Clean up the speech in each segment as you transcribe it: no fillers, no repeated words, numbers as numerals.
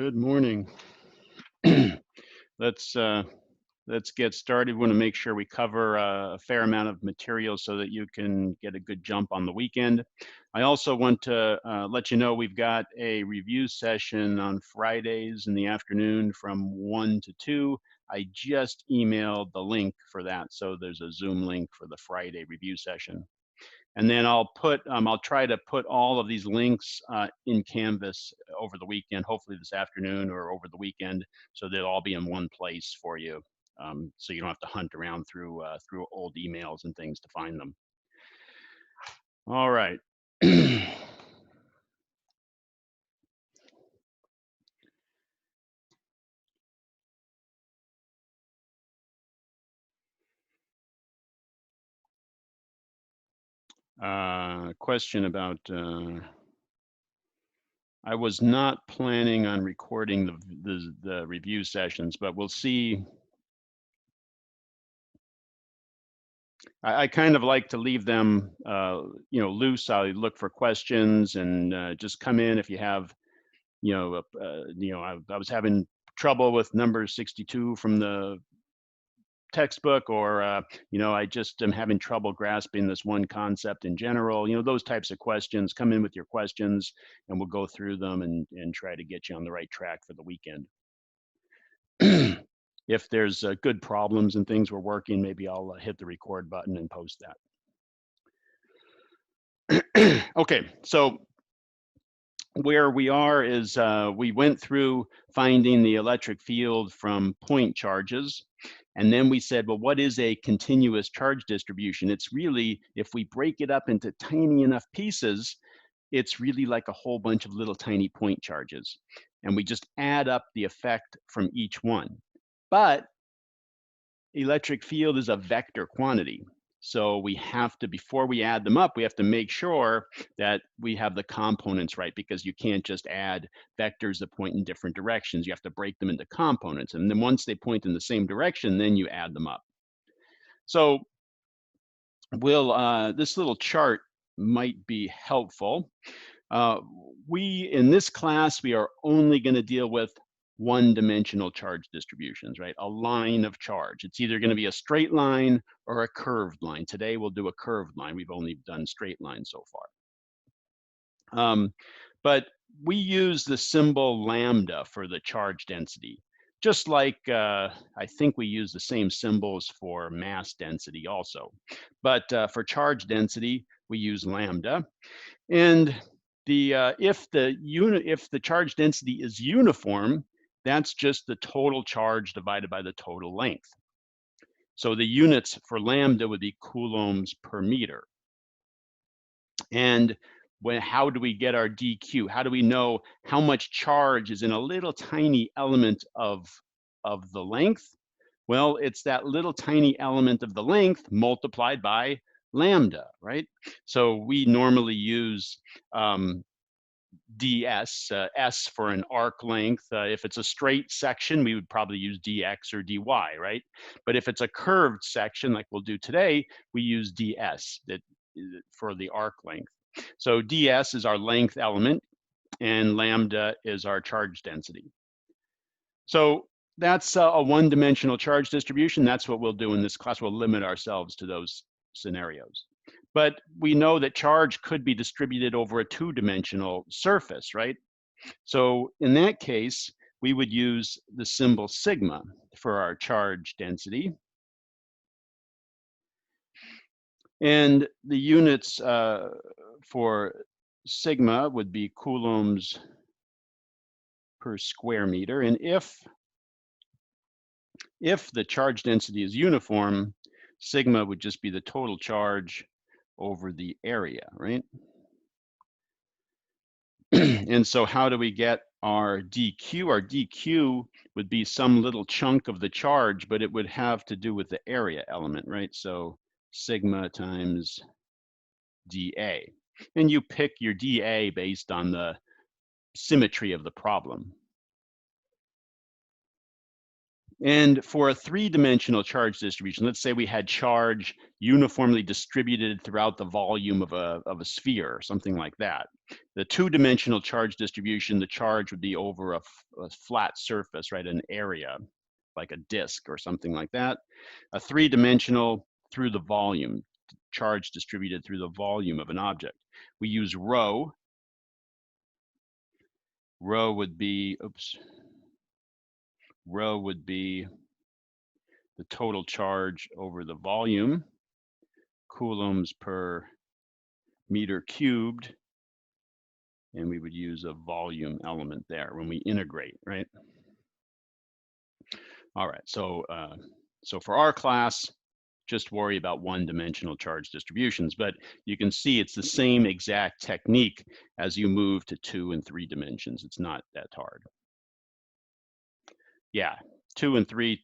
Good morning. Let's get started. We want to make sure we cover a fair amount of material so that you can get a good jump on the weekend. I also want to let you know we've got a review session on Fridays in the afternoon from 1 to 2. I just emailed the link for that, so there's a Zoom link for the Friday review session. And then I'll try to put all of these links in Canvas over the weekend, hopefully this afternoon or over the weekend, so they'll all be in one place for you. So you don't have to hunt around through old emails and things to find them. All right. Question about, I was not planning on recording the review sessions, but we'll see. I kind of like to leave them, loose. I look for questions and just come in if you have, I was having trouble with number 62 from the textbook, or I just am having trouble grasping this one concept in general. Those types of questions. Come in with your questions, and we'll go through them and try to get you on the right track for the weekend. If there's good problems and things were working, maybe I'll hit the record button and post that. Okay, so where we are is we went through finding the electric field from point charges. And then we said, well, what is a continuous charge distribution? It's really, if we break it up into tiny enough pieces, it's really like a whole bunch of little tiny point charges. And we just add up the effect from each one. But electric field is a vector quantity. So we have to, before we add them up, we have to make sure that we have the components right, because you can't just add vectors that point in different directions. You have to break them into components. And then once they point in the same direction, then you add them up. So this little chart might be helpful. In this class, we are only going to deal with one-dimensional charge distributions, right? A line of charge. It's either going to be a straight line or a curved line. Today, we'll do a curved line. We've only done straight lines so far. But we use the symbol lambda for the charge density, just like I think we use the same symbols for mass density also. But for charge density, we use lambda. And if the charge density is uniform, that's just the total charge divided by the total length. So the units for lambda would be coulombs per meter. And how do we get our dq? How do we know how much charge is in a little tiny element of the length? Well, it's that little tiny element of the length multiplied by lambda, right? So we normally use ds, s for an arc length. If it's a straight section, we would probably use dx or dy, right? But if it's a curved section, like we'll do today, we use ds for the arc length. So ds is our length element, and lambda is our charge density. So that's a one-dimensional charge distribution. That's what we'll do in this class. We'll limit ourselves to those scenarios. But we know that charge could be distributed over a two-dimensional surface, right? So in that case, we would use the symbol sigma for our charge density. And the units for sigma would be coulombs per square meter. And if the charge density is uniform, sigma would just be the total charge over the area, right? And so how do we get our dq? Our dq would be some little chunk of the charge, but it would have to do with the area element, right? So sigma times dA. And you pick your dA based on the symmetry of the problem. And for a three-dimensional charge distribution, let's say we had charge uniformly distributed throughout the volume of a sphere, or something like that. The two-dimensional charge distribution, the charge would be over a flat surface, right, an area, like a disk or something like that. A three-dimensional through the volume, charge distributed through the volume of an object. We use rho. Rho would be, rho would be the total charge over the volume, coulombs per meter cubed, and we would use a volume element there when we integrate, right? All right, so for our class, just worry about one-dimensional charge distributions, but you can see it's the same exact technique as you move to 2 and 3 dimensions. It's not that hard. Yeah, 2 and 3,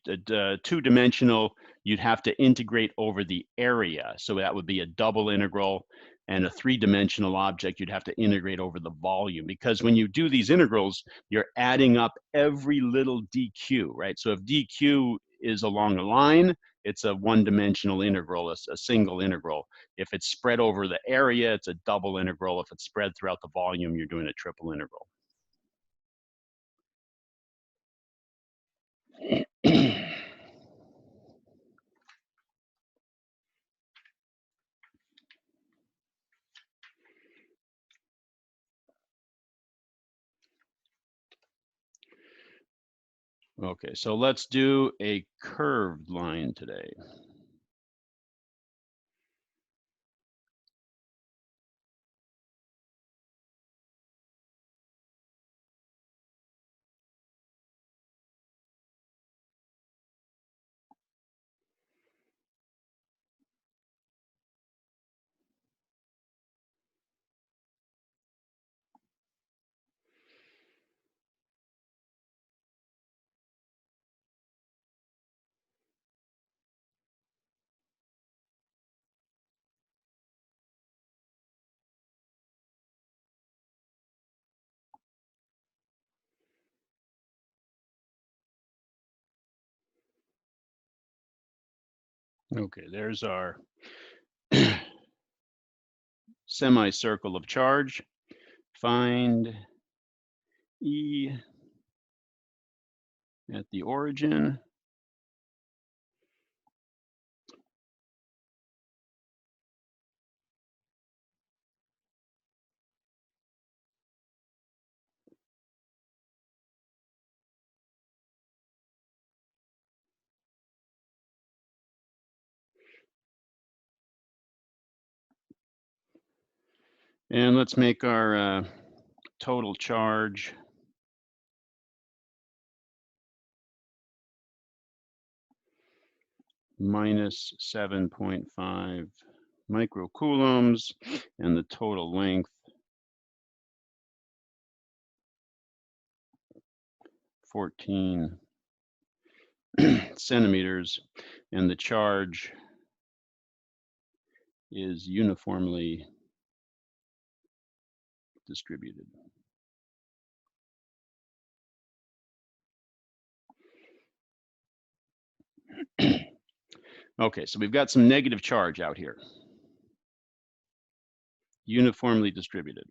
two-dimensional, you'd have to integrate over the area. So that would be a double integral, and a three-dimensional object, you'd have to integrate over the volume, because when you do these integrals, you're adding up every little dq, right? So if dq is along a line, it's a one-dimensional integral, a single integral. If it's spread over the area, it's a double integral. If it's spread throughout the volume, you're doing a triple integral. Okay, so let's do a curved line today. Okay, there's our semicircle of charge. Find E at the origin. And let's make our total charge minus 7.5 microcoulombs, and the total length 14 centimeters, and the charge is uniformly distributed. Okay, so we've got some negative charge out here. Uniformly distributed.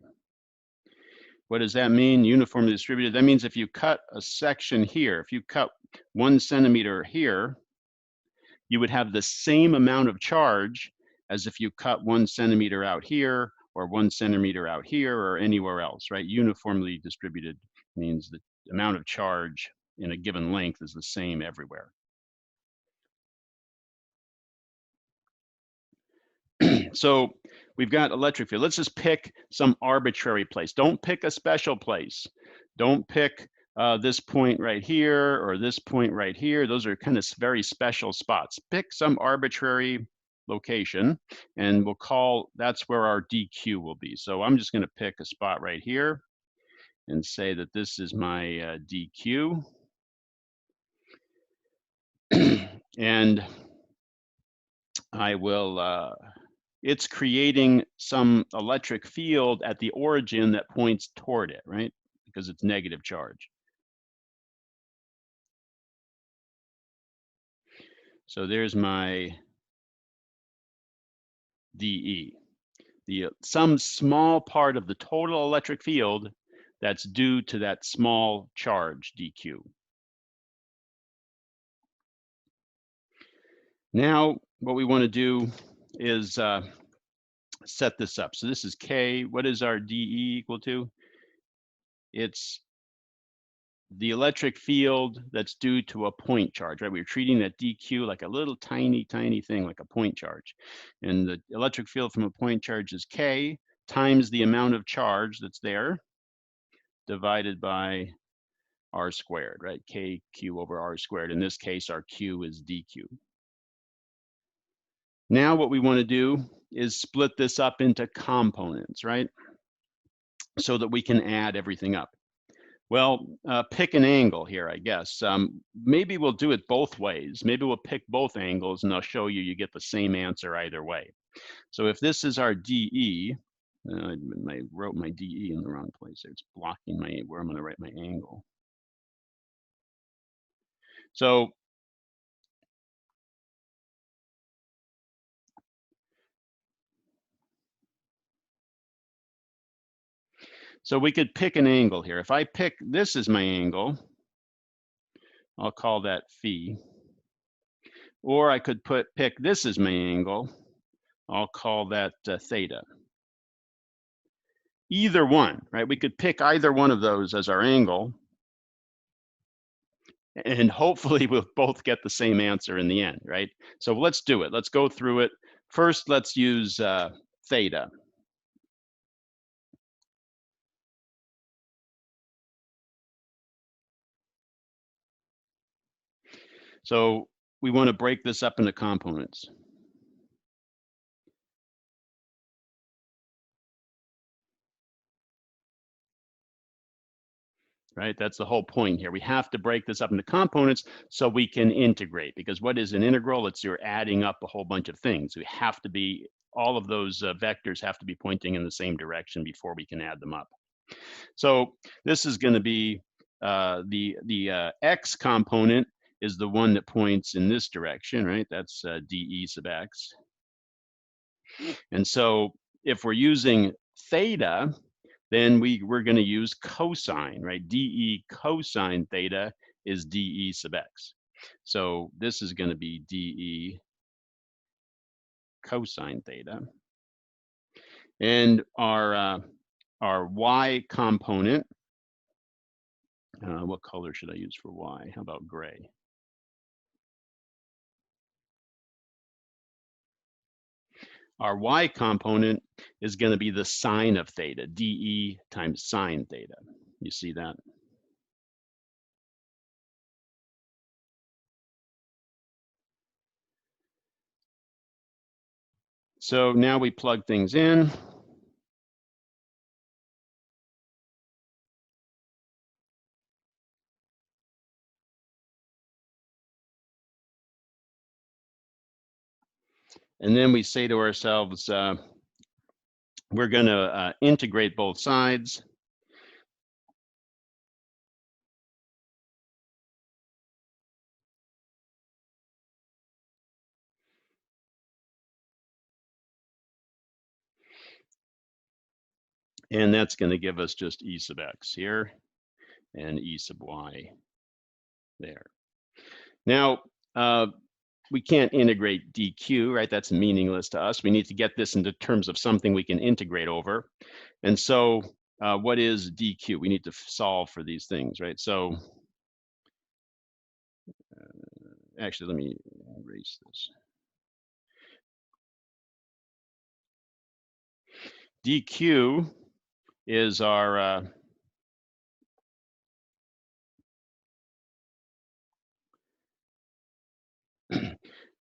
What does that mean, uniformly distributed? That means if you cut a section here, if you cut 1 centimeter here, you would have the same amount of charge as if you cut 1 centimeter out here, or 1 centimeter out here, or anywhere else, right? Uniformly distributed means the amount of charge in a given length is the same everywhere. So we've got electric field. Let's just pick some arbitrary place. Don't pick a special place. Don't pick this point right here or this point right here. Those are kind of very special spots. Pick some arbitrary location, and we'll call, that's where our DQ will be. So I'm just going to pick a spot right here and say that this is my DQ. And I will, it's creating some electric field at the origin that points toward it, right? Because it's negative charge. So there's my dE. Some small part of the total electric field that's due to that small charge dq. Now, what we want to do is set this up. So this is K. What is our dE equal to? It's the electric field that's due to a point charge, right? We're treating that dq like a little tiny thing, like a point charge. And the electric field from a point charge is K times the amount of charge that's there divided by r squared, right? Kq over r squared. In this case, our q is dq. Now what we want to do is split this up into components, right? So that we can add everything up. Well, pick an angle here, I guess. Maybe we'll do it both ways. Maybe we'll pick both angles and I'll show you, you get the same answer either way. So if this is our dE, I wrote my dE in the wrong place. It's blocking where I'm going to write my angle. So we could pick an angle here. If I pick this as my angle, I'll call that phi. Or I could pick this as my angle. I'll call that theta. Either one, right? We could pick either one of those as our angle. And hopefully we'll both get the same answer in the end, right? So let's do it. Let's go through it. First, let's use theta. So we want to break this up into components. Right? That's the whole point here. We have to break this up into components so we can integrate, because what is an integral? It's you're adding up a whole bunch of things. We have to be, all of those vectors have to be pointing in the same direction before we can add them up. So this is going to be the x component is the one that points in this direction, right? That's dE sub x. And so if we're using theta, then we're going to use cosine, right? dE cosine theta is dE sub x. So this is going to be dE cosine theta. And our y component, what color should I use for y? How about gray? Our y component is going to be the sine of theta, dE times sine theta. You see that? So now we plug things in. And then we say to ourselves, we're going to integrate both sides. And that's going to give us just E sub x here and E sub y there. Now, we can't integrate dq, right? That's meaningless to us. We need to get this into terms of something we can integrate over. And so what is dq? We need to solve for these things, right? So actually, let me erase this. dq is our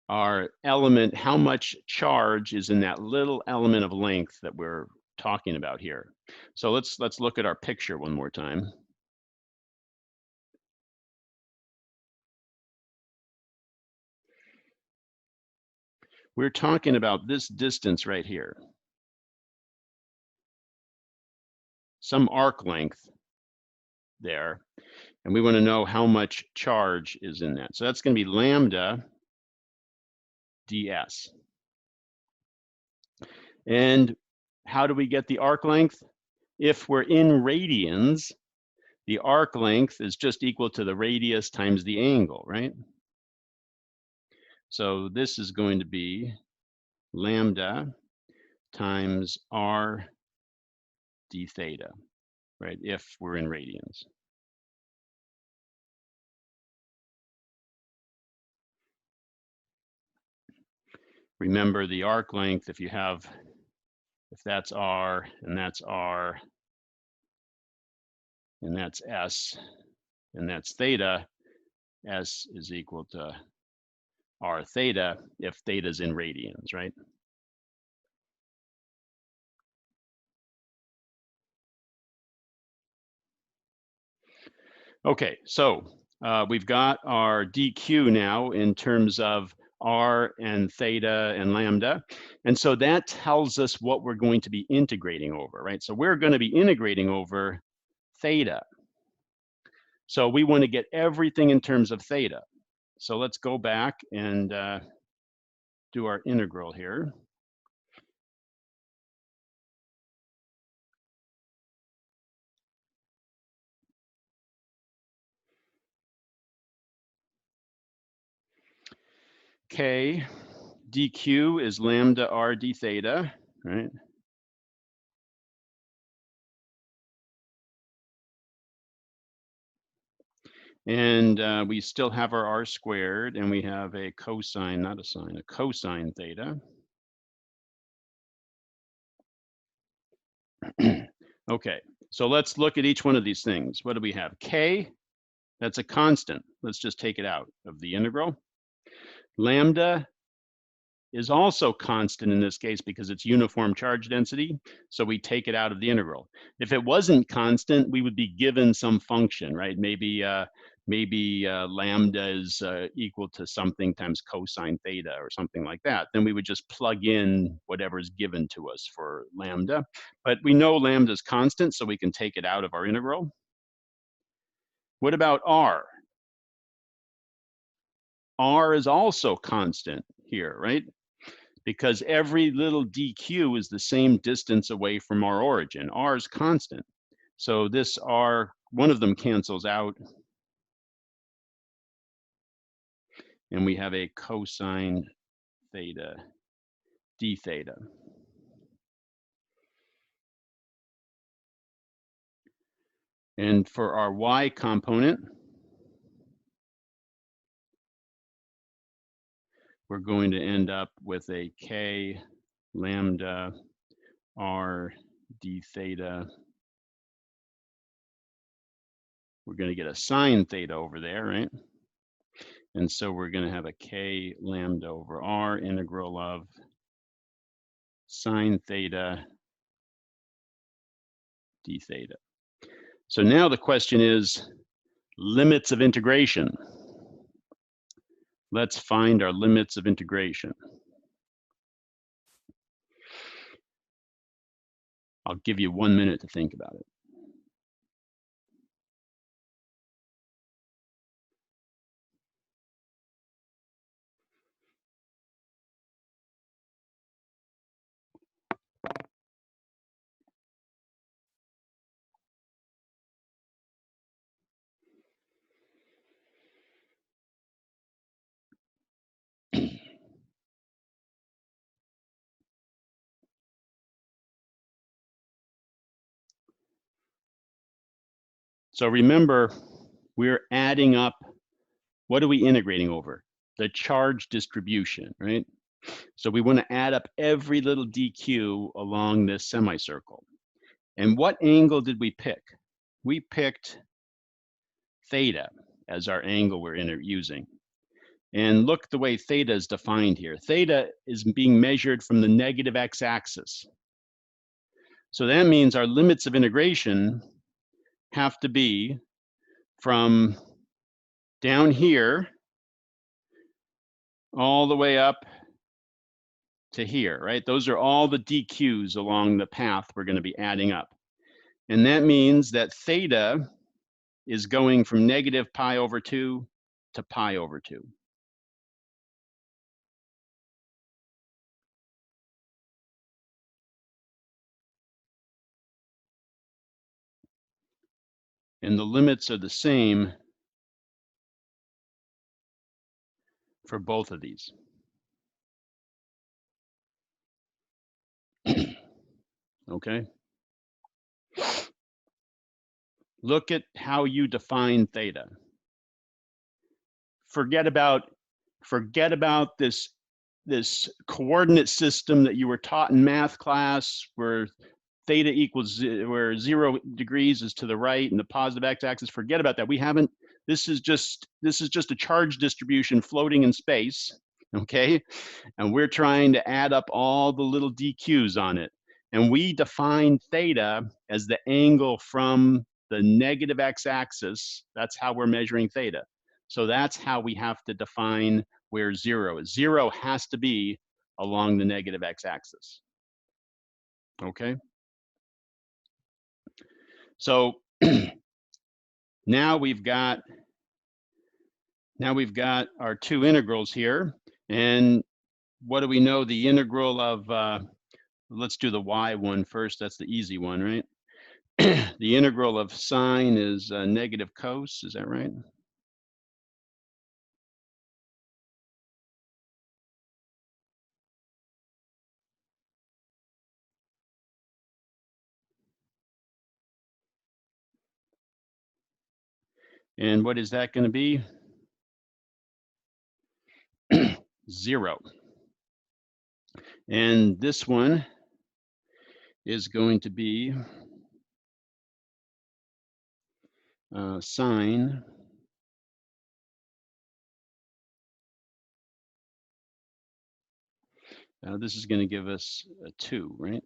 our element, how much charge is in that little element of length that we're talking about here. So let's look at our picture one more time. We're talking about this distance right here. Some arc length there. And we want to know how much charge is in that. So that's going to be lambda ds. And how do we get the arc length? If we're in radians, the arc length is just equal to the radius times the angle, right? So this is going to be lambda times r d theta, right? If we're in radians. Remember the arc length, if that's r, and that's r, and that's s, and that's theta, s is equal to r theta if theta is in radians, right? Okay, so we've got our dq now in terms of r and theta and lambda. And so that tells us what we're going to be integrating over, right? So we're going to be integrating over theta. So we want to get everything in terms of theta. So let's go back and do our integral here. K dq is lambda r d theta, right? And we still have our r squared, and we have a cosine, not a sine, a cosine theta. Okay, so let's look at each one of these things. What do we have? K, that's a constant. Let's just take it out of the integral. Lambda is also constant in this case because it's uniform charge density, so we take it out of the integral. If it wasn't constant, we would be given some function, right? Maybe lambda is equal to something times cosine theta or something like that. Then we would just plug in whatever is given to us for lambda. But we know lambda is constant, so we can take it out of our integral. What about r? R is also constant here, right? Because every little dq is the same distance away from our origin. R is constant. So this r, one of them cancels out. And we have a cosine theta d theta. And for our y component, we're going to end up with a k lambda r d theta. We're going to get a sine theta over there, right? And so we're going to have a k lambda over r integral of sine theta d theta. So now the question is limits of integration. Let's find our limits of integration. I'll give you 1 minute to think about it. So remember, we're adding up, what are we integrating over? The charge distribution, right? So we want to add up every little dq along this semicircle. And what angle did we pick? We picked theta as our angle we're using. And look the way theta is defined here. Theta is being measured from the negative x-axis. So that means our limits of integration have to be from down here all the way up to here, right? Those are all the dq's along the path we're going to be adding up. And that means that theta is going from negative pi over 2 to pi over 2. And the limits are the same for both of these. Okay. Look at how you define theta. Forget about this coordinate system that you were taught in math class where theta equals where 0 degrees is to the right and the positive x-axis. Forget about that. We haven't. This is just a charge distribution floating in space. Okay, and we're trying to add up all the little dq's on it. And we define theta as the angle from the negative x-axis. That's how we're measuring theta. So that's how we have to define where 0 is. 0 has to be along the negative x-axis. Okay. So now we've got our two integrals here. And what do we know? The integral of let's do the y one first. That's the easy one, right? The integral of sine is negative cos. Is that right? And what is that going to be? 0. And this one is going to be sine this is going to give us a 2, right?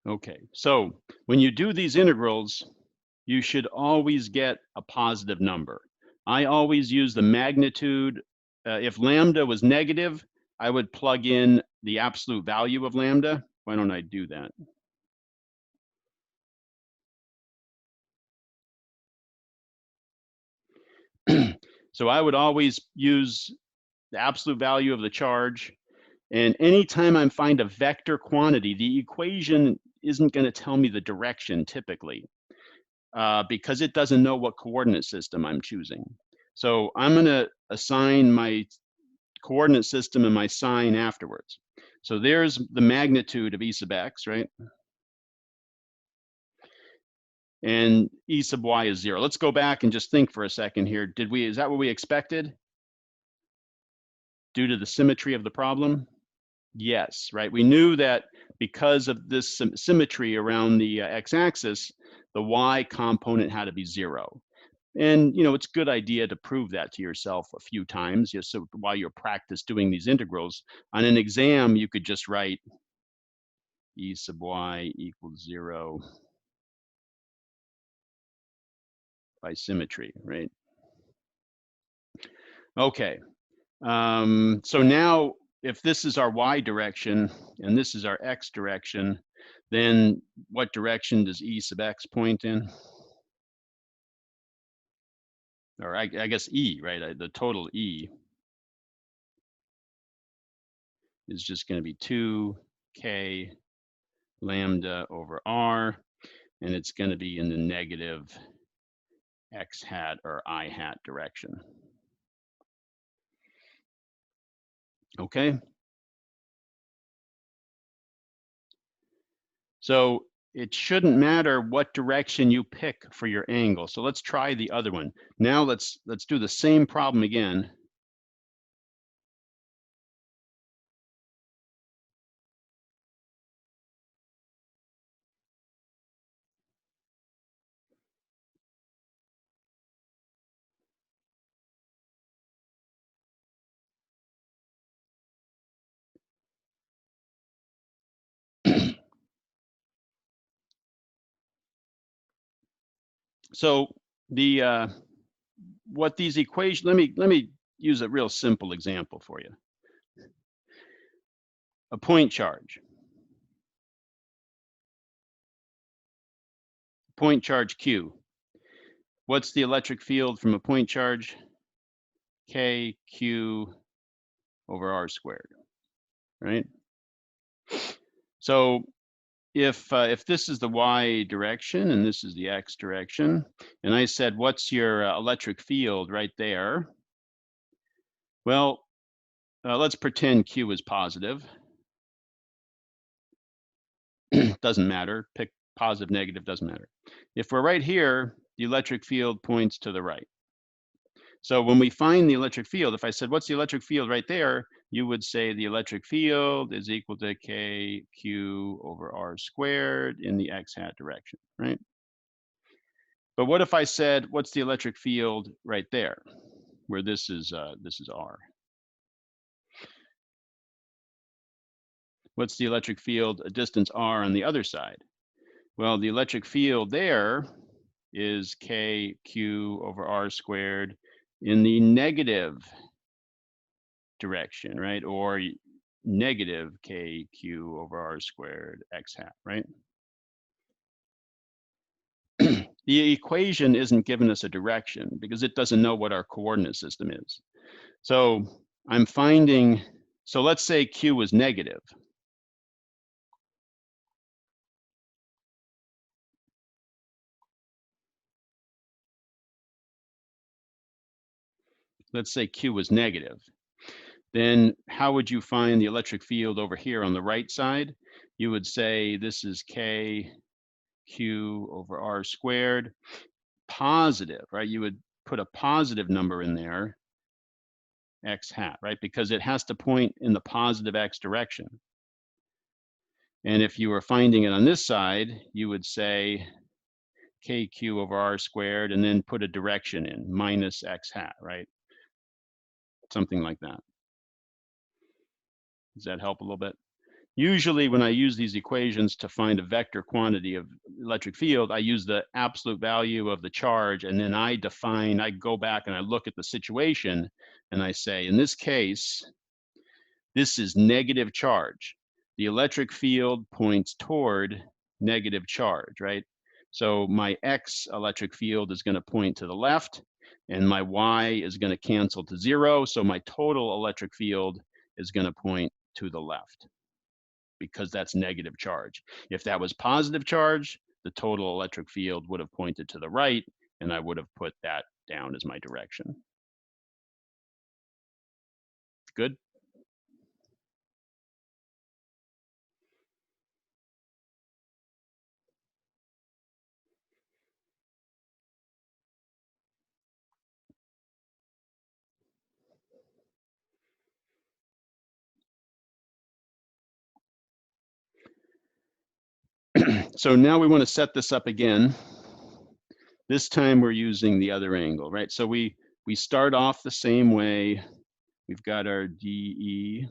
Okay, so when you do these integrals, you should always get a positive number. I always use the magnitude. If lambda was negative, I would plug in the absolute value of lambda. Why don't I do that? So I would always use the absolute value of the charge. And anytime I find a vector quantity, the equation isn't going to tell me the direction typically because it doesn't know what coordinate system I'm choosing. So I'm going to assign my coordinate system and my sign afterwards. So there's the magnitude of E sub x, right? And E sub y is 0. Let's go back and just think for a second here. Is that what we expected? Due to the symmetry of the problem? Yes, right. We knew that because of this symmetry around the x-axis, the y component had to be 0. And, it's a good idea to prove that to yourself a few times, just so while you're practice doing these integrals. On an exam, you could just write E sub y equals 0 by symmetry, right? Okay. So now, if this is our y direction and this is our x direction, then what direction does E sub x point in? Or I guess E, right? The total E is just going to be 2k lambda over r, and it's going to be in the negative x hat or I hat direction. Okay. So it shouldn't matter what direction you pick for your angle. So let's try the other one. Now let's do the same problem again. So the what these equations, let me use a real simple example for you. A point charge. Point charge Q. What's the electric field from a point charge? KQ over R squared, right? So if this is the y direction and this is the x direction, and I said, what's your electric field right there? Well, let's pretend Q is positive. Doesn't matter. Pick positive, negative, doesn't matter. If we're right here, the electric field points to the right. So when we find the electric field, if I said, what's the electric field right there? You would say the electric field is equal to KQ over R squared in the x hat direction, right? But what if I said, what's the electric field right there, where this is R? What's the electric field a distance R on the other side? Well, the electric field there is KQ over R squared in the negative direction, right? Or negative KQ over R squared x hat, right? The equation isn't giving us a direction because it doesn't know what our coordinate system is. So I'm finding, so let's say Q is negative. Let's say Q is negative. Then how would you find the electric field over here on the right side? You would say this is KQ over R squared, positive, right? You would put a positive number in there, x hat, right? Because it has to point in the positive x direction. And if you were finding it on this side, you would say KQ over R squared and then put a direction in, minus x hat, right? Something like that. Does that help a little bit? Usually when I use these equations to find a vector quantity of electric field, I use the absolute value of the charge, and then I go back and I look at the situation, and I say, in this case, this is negative charge. The electric field points toward negative charge, right? So my X electric field is going to point to the left, and my Y is going to cancel to 0. So my total electric field is going to point to the left because that's negative charge. If that was positive charge, the total electric field would have pointed to the right, and I would have put that down as my direction. Good? So now we want to set this up again. This time we're using the other angle, right? So we start off the same way. We've got our dE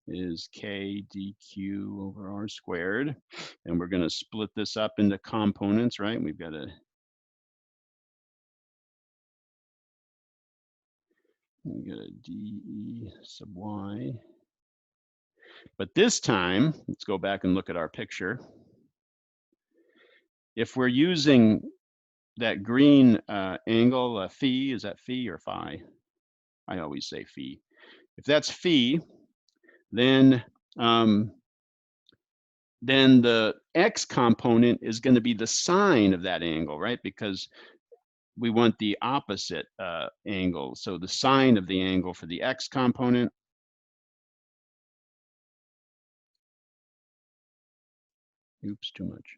is K dQ over R squared. And we're going to split this up into components, right? We've got a dE sub Y. But this time, let's go back and look at our picture. If we're using that green angle, phi, is that phi or phi? I always say phi. If that's phi, then the x component is going to be the sine of that angle, right? Because we want the opposite angle. So the sine of the angle for the x component. Oops, too much.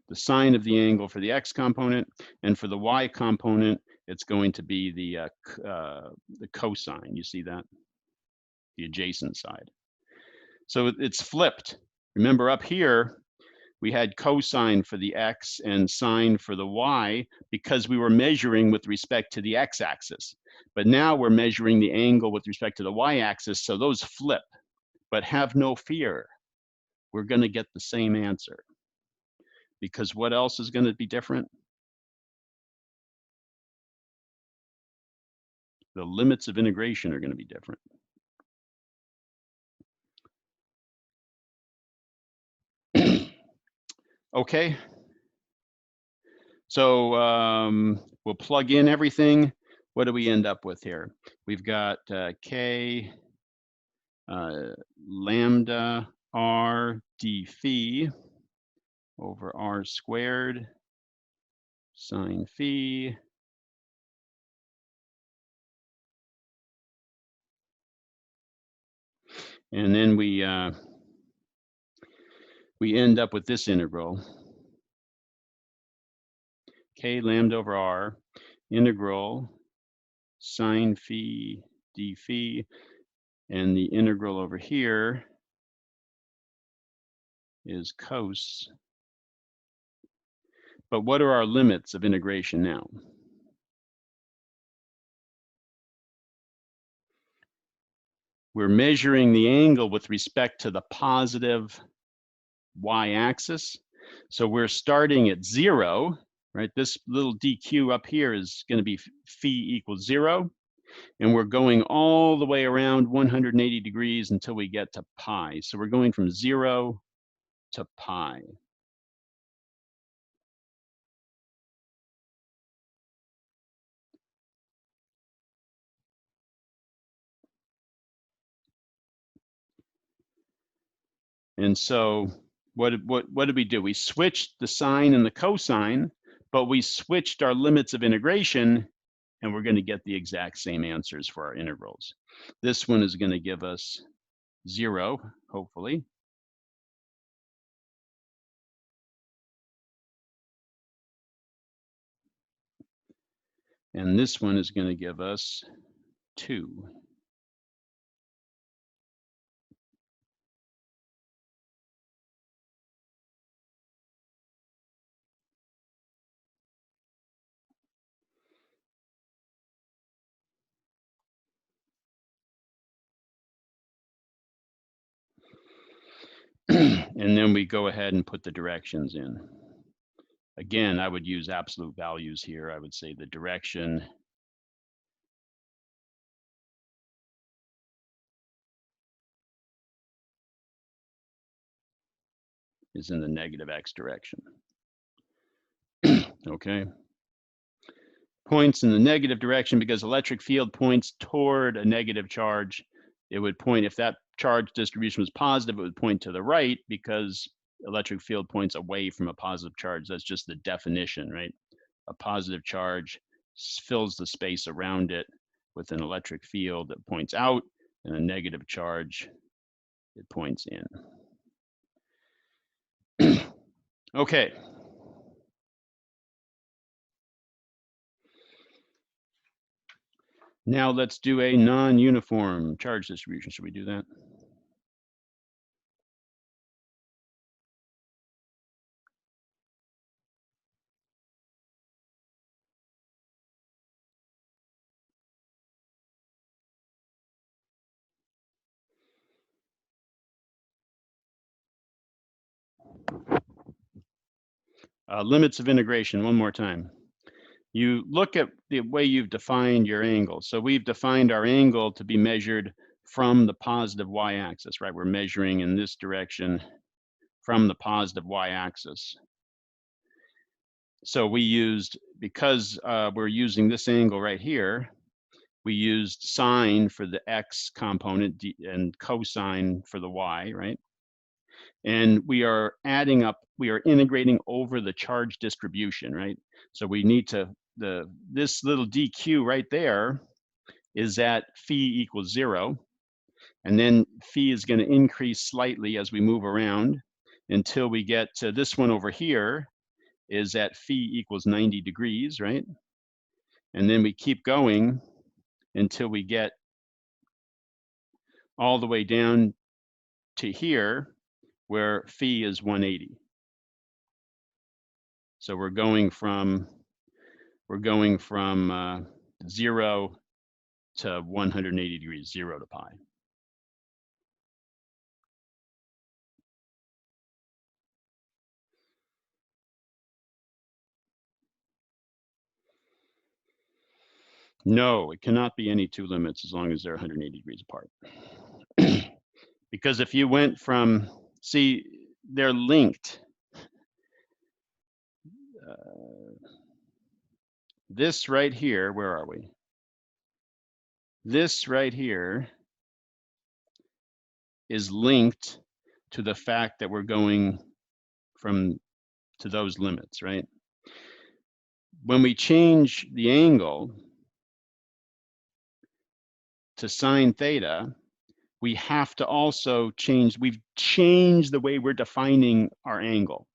The sine of the angle for the x component, and for the y component, it's going to be the cosine. You see that? The adjacent side. So it's flipped. Remember up here, we had cosine for the x and sine for the y because we were measuring with respect to the x-axis. But now we're measuring the angle with respect to the y-axis, so those flip. But have no fear, we're going to get the same answer. Because what else is going to be different? The limits of integration are going to be different. Okay. So we'll plug in everything. What do we end up with here? We've got K lambda r d phi over r squared sine phi and then we end up with this integral k lambda over r integral sine phi d phi, and the integral over here is cos. But what are our limits of integration now? We're measuring the angle with respect to the positive y-axis. So we're starting at 0, right? This little dq up here is going to be phi equals 0. And we're going all the way around 180 degrees until we get to pi. So we're going from 0 to pi. And so what did we do? We switched the sine and the cosine, but we switched our limits of integration, and we're going to get the exact same answers for our integrals. This one is going to give us 0, hopefully. And this one is going to give us 2. And then we go ahead and put the directions in. Again, I would use absolute values here. I would say the direction is in the negative x direction. Okay. Points in the negative direction because electric field points toward a negative charge. It would point, if that charge distribution was positive, it would point to the right because electric field points away from a positive charge. That's just the definition, right? A positive charge fills the space around it with an electric field that points out, and a negative charge, it points in. Okay. Now let's do a non-uniform charge distribution. Should we do that? Limits of integration, one more time. You look at the way you've defined your angle. So we've defined our angle to be measured from the positive y-axis, right? We're measuring in this direction from the positive y-axis. So we used, because we're using this angle right here, we used sine for the x component and cosine for the y, right? And we are adding up, we are integrating over the charge distribution, right? So we need to, this little dq right there is at phi equals 0. And then phi is going to increase slightly as we move around until we get to this one over here is at phi equals 90 degrees, right? And then we keep going until we get all the way down to here where phi is 180. So we're going from 0 to 180 degrees, 0 to pi. No, it cannot be any two limits as long as they're 180 degrees apart. Because if you went from, see, they're linked. This right here, where are we? This right here is linked to the fact that we're going from to those limits, right? When we change the angle to sine theta, we have to also we've changed the way we're defining our angle.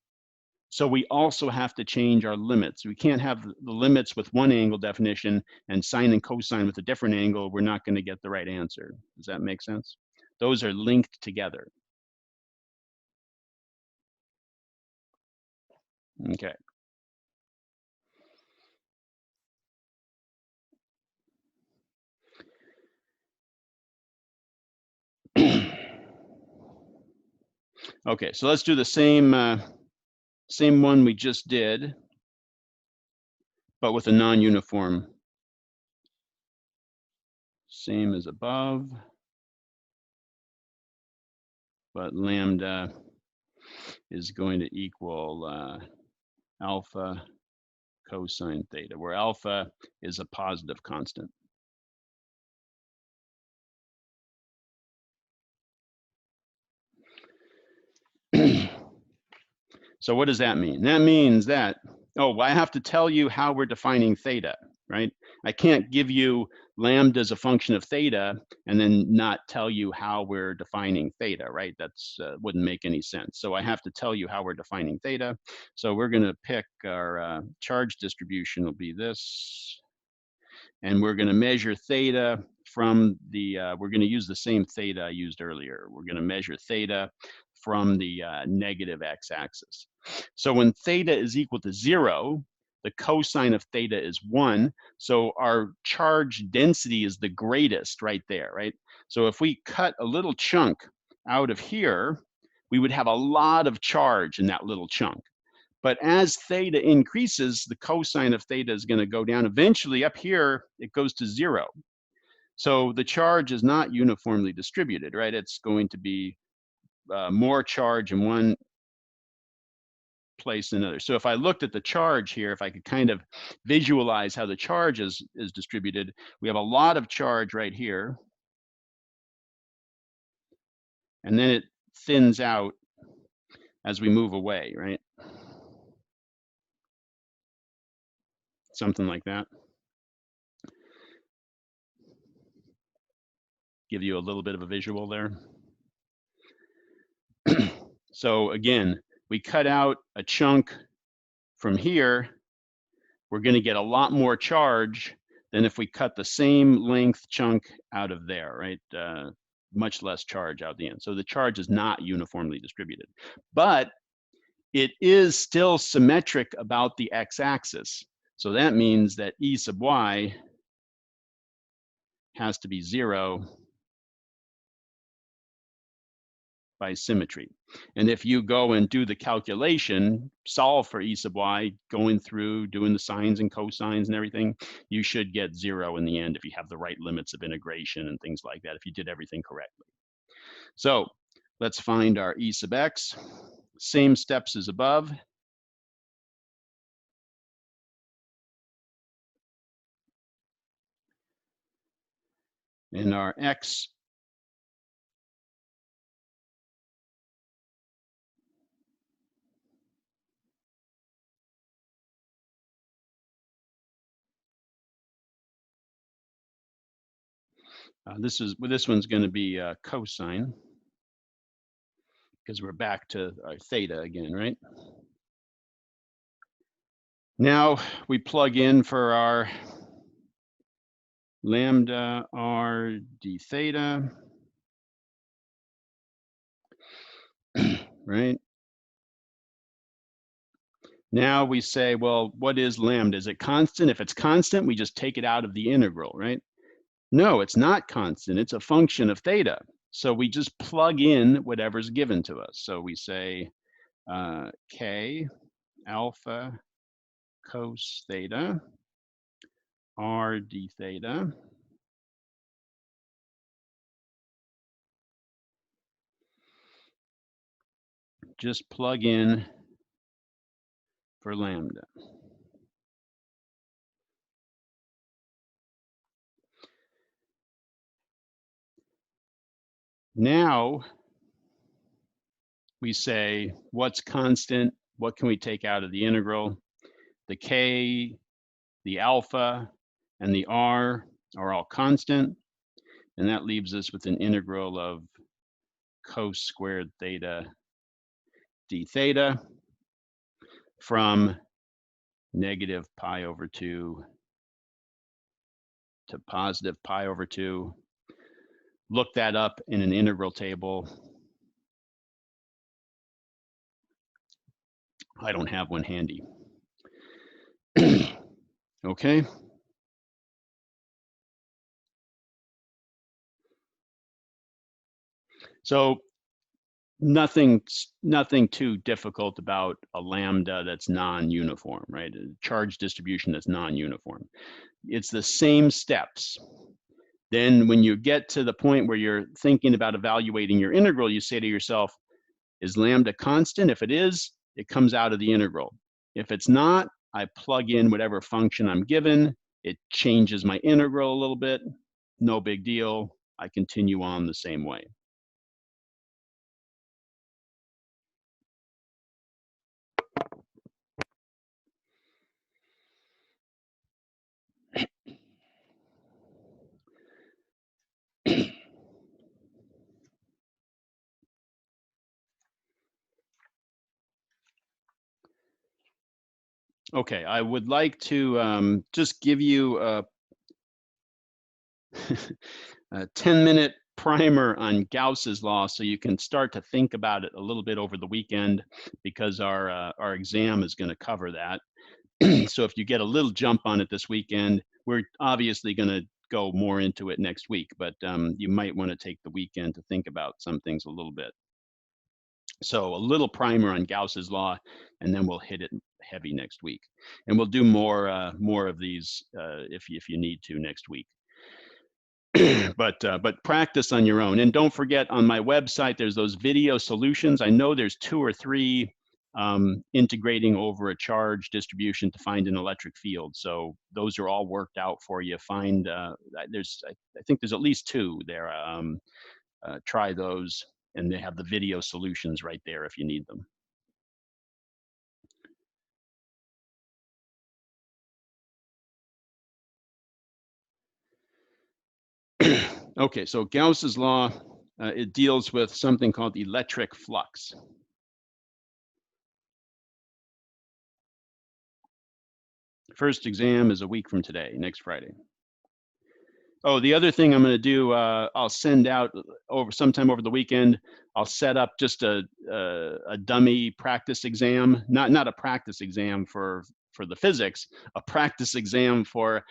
So we also have to change our limits. We can't have the limits with one angle definition and sine and cosine with a different angle. We're not going to get the right answer. Does that make sense? Those are linked together. Okay. Okay, so let's do the same one we just did, but with a non-uniform. Same as above, but lambda is going to equal alpha cosine theta, where alpha is a positive constant. So what does that mean? That means that, oh, I have to tell you how we're defining theta, right? I can't give you lambda as a function of theta and then not tell you how we're defining theta, right? That's wouldn't make any sense. So I have to tell you how we're defining theta. So we're going to pick our charge distribution will be this. And we're going to measure theta from the, we're going to use the same theta I used earlier. We're going to measure theta from the negative x-axis. So when theta is equal to 0, the cosine of theta is 1. So our charge density is the greatest right there, right? So if we cut a little chunk out of here, we would have a lot of charge in that little chunk. But as theta increases, the cosine of theta is going to go down. Eventually, up here, it goes to 0. So the charge is not uniformly distributed, right? It's going to be more charge in one place than another. So if I looked at the charge here, if I could kind of visualize how the charge is distributed, we have a lot of charge right here. And then it thins out as we move away, right? Something like that. Give you a little bit of a visual there. So again, we cut out a chunk from here, we're going to get a lot more charge than if we cut the same length chunk out of there, right? Much less charge out the end. So the charge is not uniformly distributed, but it is still symmetric about the x-axis. So that means that E sub y has to be 0 by symmetry. And if you go and do the calculation, solve for E sub y, going through, doing the sines and cosines and everything, you should get 0 in the end if you have the right limits of integration and things like that, if you did everything correctly. So let's find our E sub x. Same steps as above. And our x this one's going to be cosine, because we're back to our theta again, right? Now we plug in for our lambda r d theta, right? Now we say, well, what is lambda? Is it constant? If it's constant, we just take it out of the integral, right? No, it's not constant. It's a function of theta. So we just plug in whatever's given to us. So we say k alpha cos theta r d theta just plug in for lambda. Now we say, what's constant? What can we take out of the integral? The k, the alpha, and the r are all constant. And that leaves us with an integral of cos squared theta d theta from negative pi over 2 to positive pi over 2. Look that up in an integral table. I don't have one handy. Okay. So nothing too difficult about a lambda that's non-uniform, right? A charge distribution that's non-uniform. It's the same steps. Then when you get to the point where you're thinking about evaluating your integral, you say to yourself, is lambda constant? If it is, it comes out of the integral. If it's not, I plug in whatever function I'm given. It changes my integral a little bit. No big deal. I continue on the same way. Okay, I would like to just give you a 10-minute primer on Gauss's law so you can start to think about it a little bit over the weekend, because our exam is going to cover that. So if you get a little jump on it this weekend, we're obviously going to go more into it next week, but you might want to take the weekend to think about some things a little bit. So a little primer on Gauss's law, and then we'll hit it heavy next week. And we'll do more of these if you need to next week. But practice on your own. And don't forget, on my website, there's those video solutions. I know there's 2 or 3 integrating over a charge distribution to find an electric field. So those are all worked out for you. Find I think there's at least 2 there. Try those, and they have the video solutions right there if you need them. Okay, so Gauss's law, it deals with something called electric flux. First exam is a week from today, next Friday. Oh, the other thing I'm going to do, I'll send out sometime over the weekend. I'll set up just a dummy practice exam, not a practice exam for the physics, a practice exam for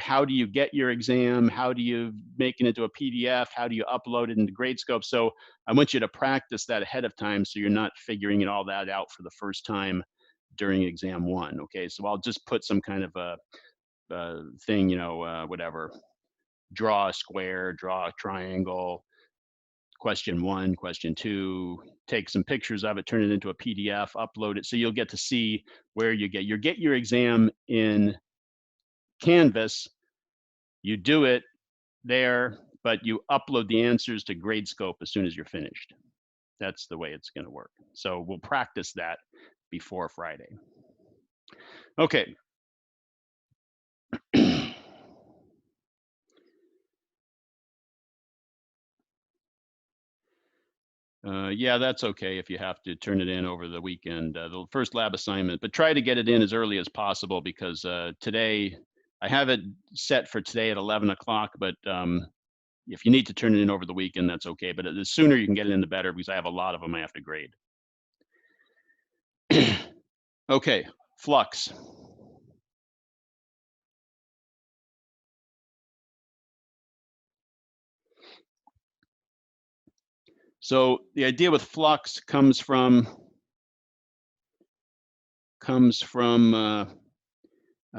how do you get your exam, how do you make it into a PDF, how do you upload it into Gradescope. So I want you to practice that ahead of time, so you're not figuring all that out for the first time during exam 1. Okay, so I'll just put some kind of a thing, whatever. Draw a square, draw a triangle, question 1, question 2, take some pictures of it, turn it into a PDF, upload it, so you'll get to see where you get your exam in Canvas. You do it there, but you upload the answers to Gradescope as soon as you're finished. That's the way it's going to work. So we'll practice that before Friday. Okay. Yeah, that's okay if you have to turn it in over the weekend, the first lab assignment, but try to get it in as early as possible, because today, I have it set for today at 11 o'clock, but if you need to turn it in over the weekend, that's okay. But the sooner you can get it in, the better, because I have a lot of them I have to grade. Okay, flux. So the idea with flux comes from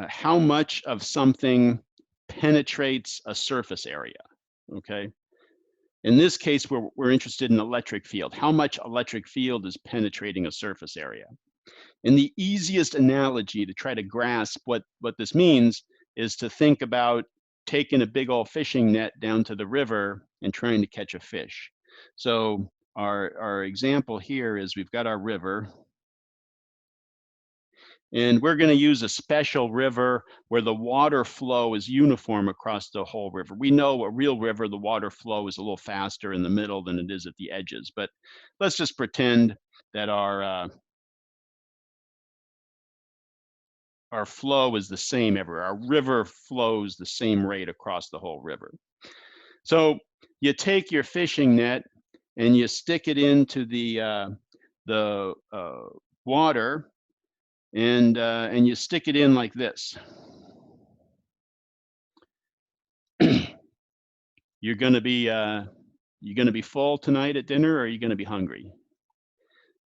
how much of something penetrates a surface area. Okay. In this case, we're interested in electric field. How much electric field is penetrating a surface area? And the easiest analogy to try to grasp what this means is to think about taking a big old fishing net down to the river and trying to catch a fish. So our example here is we've got our river, and we're going to use a special river where the water flow is uniform across the whole river. We know a real river, the water flow is a little faster in the middle than it is at the edges, but let's just pretend that our flow is the same everywhere. Our river flows the same rate across the whole river. So you take your fishing net and you stick it into the water, and you stick it in like this. You're going to be full tonight at dinner, or are you going to be hungry?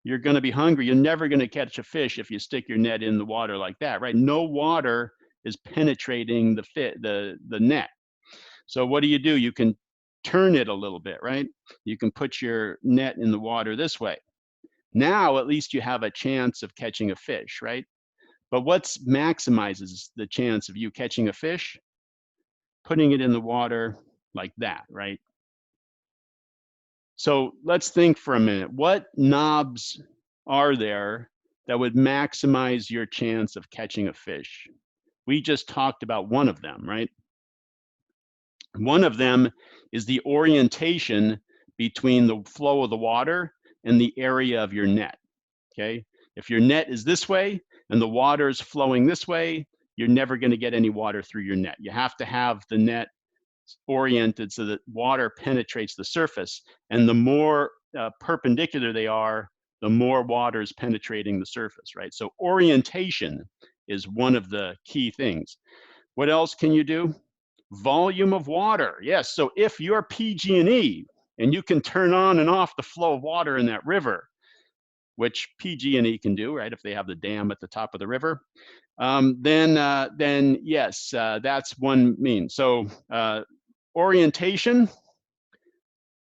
You're going to be hungry. You're never going to catch a fish if you stick your net in the water like that, right? No water is penetrating the net. So what do? You can turn it a little bit, right? You can put your net in the water this way. Now at least you have a chance of catching a fish, right? But what maximizes the chance of you catching a fish? Putting it in the water like that, right? So let's think for a minute. What knobs are there that would maximize your chance of catching a fish? We just talked about one of them, right? One of them is the orientation between the flow of the water and the area of your net, okay? If your net is this way and the water is flowing this way, you're never going to get any water through your net. You have to have the net oriented so that water penetrates the surface, and the more perpendicular they are, the more water is penetrating the surface, right? So orientation is one of the key things. What else can you do? Volume of water. Yes, so if you're PG&E and you can turn on and off the flow of water in that river, which PG&E can do, right, if they have the dam at the top of the river, then yes, that's one means. So orientation,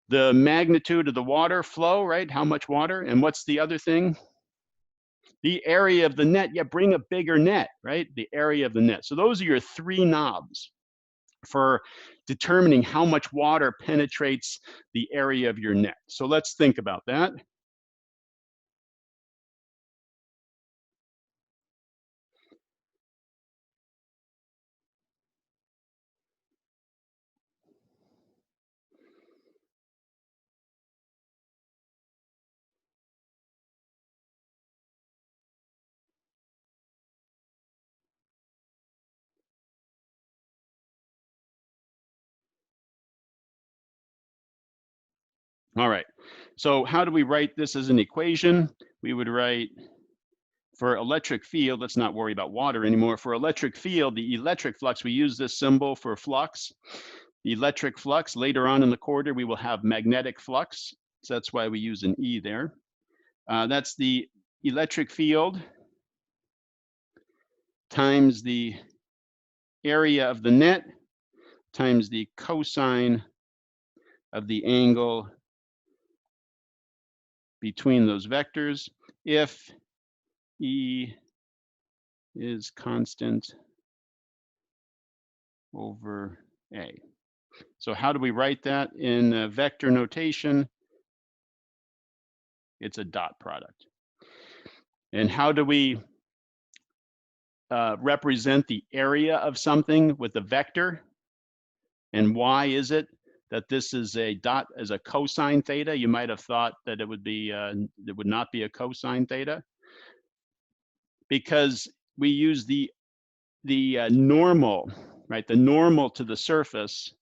the magnitude of the water flow, right, how much water, and what's the other thing? The area of the net. Yeah, bring a bigger net, right, the area of the net. So those are your three knobs for determining how much water penetrates the area of your net. So let's think about that. All right, so how do we write this as an equation? We would write, for electric field, let's not worry about water anymore. For electric field, the electric flux, we use this symbol for flux. The electric flux, later on in the quarter, we will have magnetic flux. So that's why we use an E there. That's the electric field times the area of the net times the cosine of the angle between those vectors if E is constant over A. So how do we write that in vector notation? It's a dot product. And how do we represent the area of something with a vector? And why is it that this is a dot as a cosine theta? You might have thought that it would not be a cosine theta, because we use the normal, right? The normal to the surface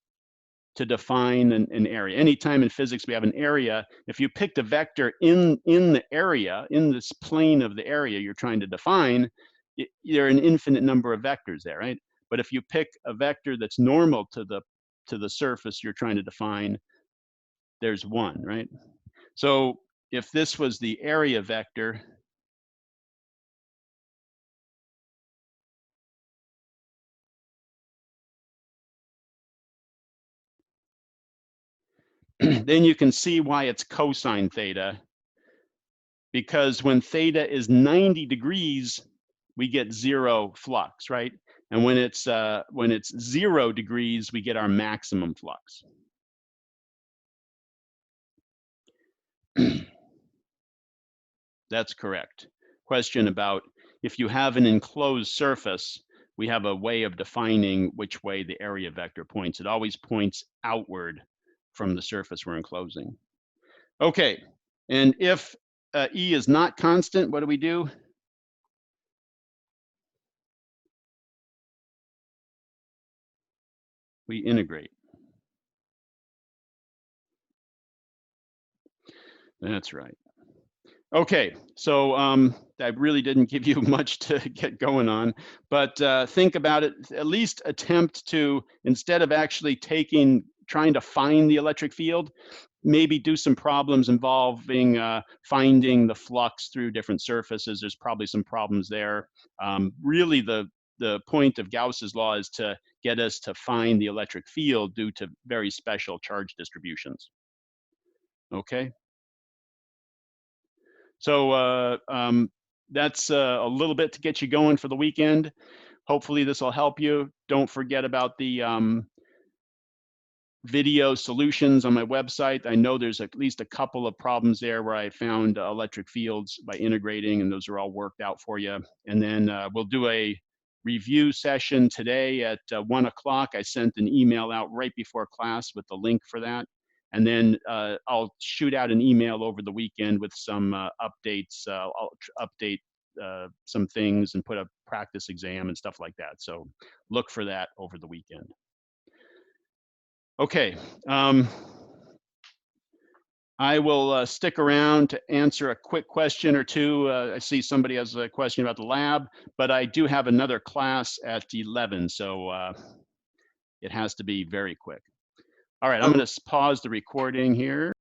to define an area. Anytime in physics we have an area, if you picked a vector in the area, in this plane of the area you're trying to define, there are an infinite number of vectors there, right? But if you pick a vector that's normal to the surface you're trying to define, there's one, right? So if this was the area vector, then you can see why it's cosine theta, because when theta is 90 degrees, we get zero flux, right? And when it's 0 degrees, we get our maximum flux. That's correct. Question about if you have an enclosed surface, we have a way of defining which way the area vector points. It always points outward from the surface we're enclosing. Okay, and if E is not constant, what do we do? We integrate. That's right. Okay, so I really didn't give you much to get going on, but think about it. At least attempt to, instead of actually trying to find the electric field, maybe do some problems involving finding the flux through different surfaces. There's probably some problems there. Really, the point of Gauss's law is to get us to find the electric field due to very special charge distributions. Okay. So that's a little bit to get you going for the weekend. Hopefully this will help you. Don't forget about the video solutions on my website. I know there's at least a couple of problems there where I found electric fields by integrating, and those are all worked out for you. And then we'll do a review session today at 1 o'clock. I sent an email out right before class with the link for that. And then I'll shoot out an email over the weekend with some updates. I'll update some things and put a practice exam and stuff like that. So look for that over the weekend. Okay. I will stick around to answer a quick question or two. I see somebody has a question about the lab, but I do have another class at 11, so it has to be very quick. All right, I'm going to pause the recording here.